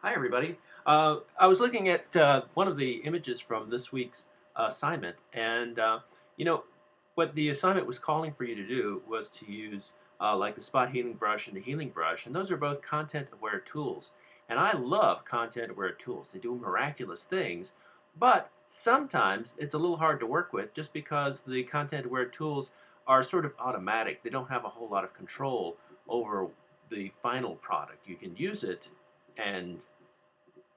Hi, everybody. I was looking at one of the images from this week's assignment, and you know, what the assignment was calling for you to do was to use like the spot healing brush and the healing brush, and those are both content-aware tools. And I love content-aware tools. They do miraculous things, but sometimes it's a little hard to work with just because the content-aware tools are sort of automatic. They don't have a whole lot of control over the final product. You can use it and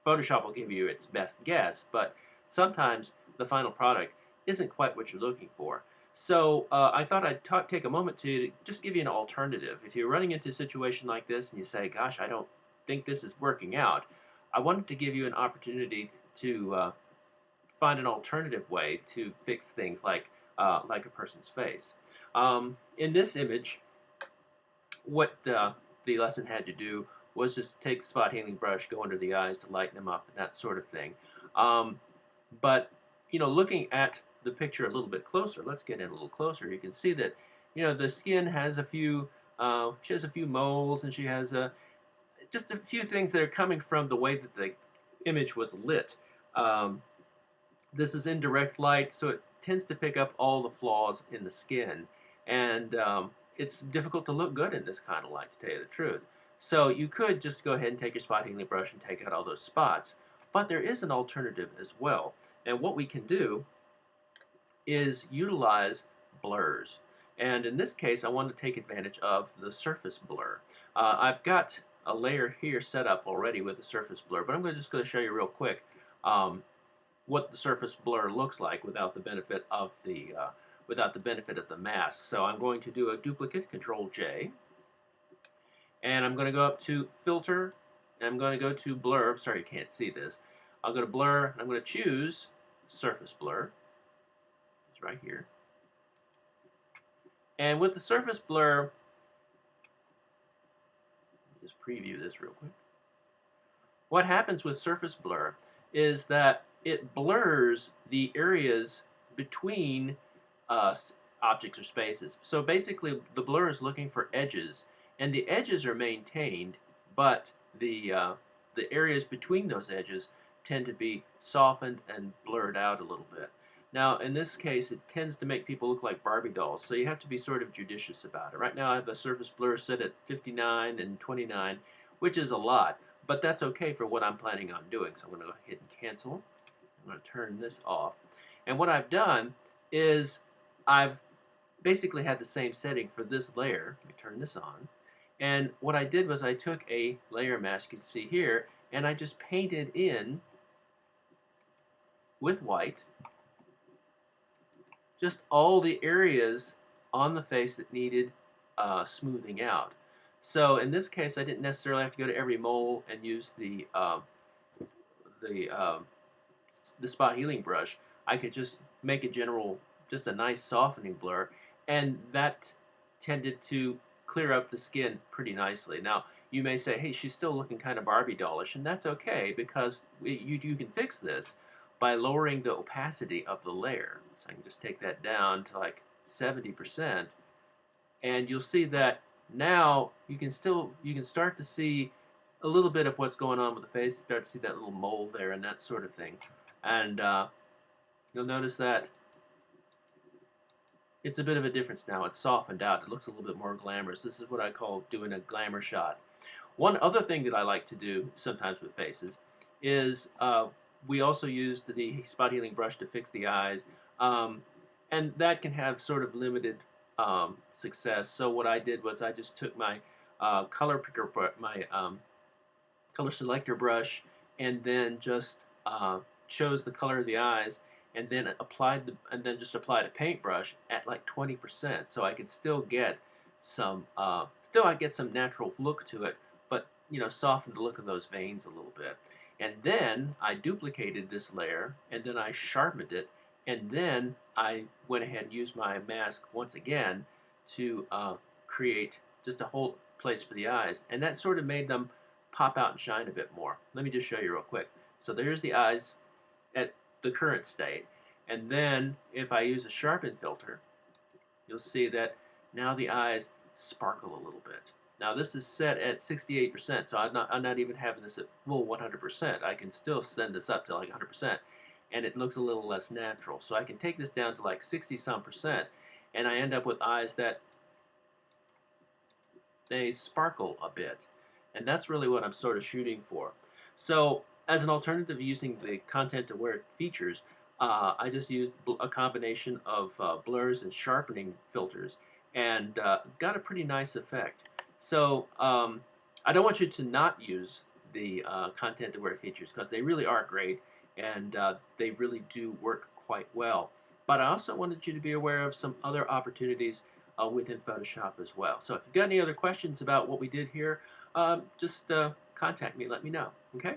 Photoshop will give you its best guess, but sometimes the final product isn't quite what you're looking for. So I thought I'd take a moment to just give you an alternative. If you're running into a situation like this and you say, gosh, I don't think this is working out, I wanted to give you an opportunity to find an alternative way to fix things like a person's face. In this image, what the lesson had to do was just take the spot healing brush, go under the eyes to lighten them up, and that sort of thing. Um, but looking at the picture a little bit closer, let's get in a little closer. You can see that the skin has a few. She has a few moles, and she has just a few things that are coming from the way that the image was lit. Um, this is indirect light, so it tends to pick up all the flaws in the skin, and it's difficult to look good in this kind of light, to tell you the truth. So you could just go ahead and take your spot healing brush and take out all those spots, but there is an alternative as well. And what we can do is utilize blurs. And in this case, I want to take advantage of the surface blur. I've got a layer here set up already with the surface blur, but I'm just going to show you real quick what the surface blur looks like without the benefit of the mask. So I'm going to do a duplicate, Control J, and I'm going to go up to Filter, and I'm going to go to Blur. Sorry, you can't see this. I'll go to Blur, and I'm going to choose Surface Blur. It's right here. And with the surface blur, just preview this real quick. What happens with surface blur is that it blurs the areas between objects or spaces. So basically, the blur is looking for edges, and the edges are maintained, but the areas between those edges tend to be softened and blurred out a little bit. Now, in this case, it tends to make people look like Barbie dolls, so you have to be sort of judicious about it. Right now, I have a surface blur set at 59 and 29, which is a lot, but that's okay for what I'm planning on doing. So I'm going to go ahead and cancel. I'm going to turn this off. And what I've done is I've basically had the same setting for this layer. Let me turn this on. And what I did was I took a layer mask, you can see here, and I just painted in with white just all the areas on the face that needed smoothing out. So in this case, I didn't necessarily have to go to every mole and use the the spot healing brush. I could just make just a nice softening blur, and that tended to clear up the skin pretty nicely. Now, you may say, hey, she's still looking kind of Barbie dollish, and that's okay because you can fix this by lowering the opacity of the layer. So I can just take that down to like 70%, and you'll see that now you can start to see a little bit of what's going on with the face. Start to see that little mole there and that sort of thing, and you'll notice that it's a bit of a difference now. It's softened out. It looks a little bit more glamorous. This is what I call doing a glamour shot. One other thing that I like to do sometimes with faces is we also used the spot healing brush to fix the eyes, and that can have sort of limited success. So what I did was I just took my color picker, my color selector brush, and then just chose the color of the eyes, and then just applied a paintbrush at like 20%, so I could still get some natural look to it, but soften the look of those veins a little bit. And then I duplicated this layer, and then I sharpened it, and then I went ahead and used my mask once again to create just a whole place for the eyes, and that sort of made them pop out and shine a bit more. Let me just show you real quick. So there's the eyes at the current state, and then if I use a sharpen filter, you'll see that now the eyes sparkle a little bit. Now this is set at 68%, so I'm not even having this at full 100%. I can still send this up to like 100%, and it looks a little less natural. So I can take this down to like 60 some percent, and I end up with eyes that they sparkle a bit. And that's really what I'm sort of shooting for. So as an alternative using the content aware features, I just used a combination of blurs and sharpening filters and got a pretty nice effect. So I don't want you to not use the content aware features because they really are great and they really do work quite well. But I also wanted you to be aware of some other opportunities within Photoshop as well. So if you've got any other questions about what we did here, just contact me. Let me know. Okay?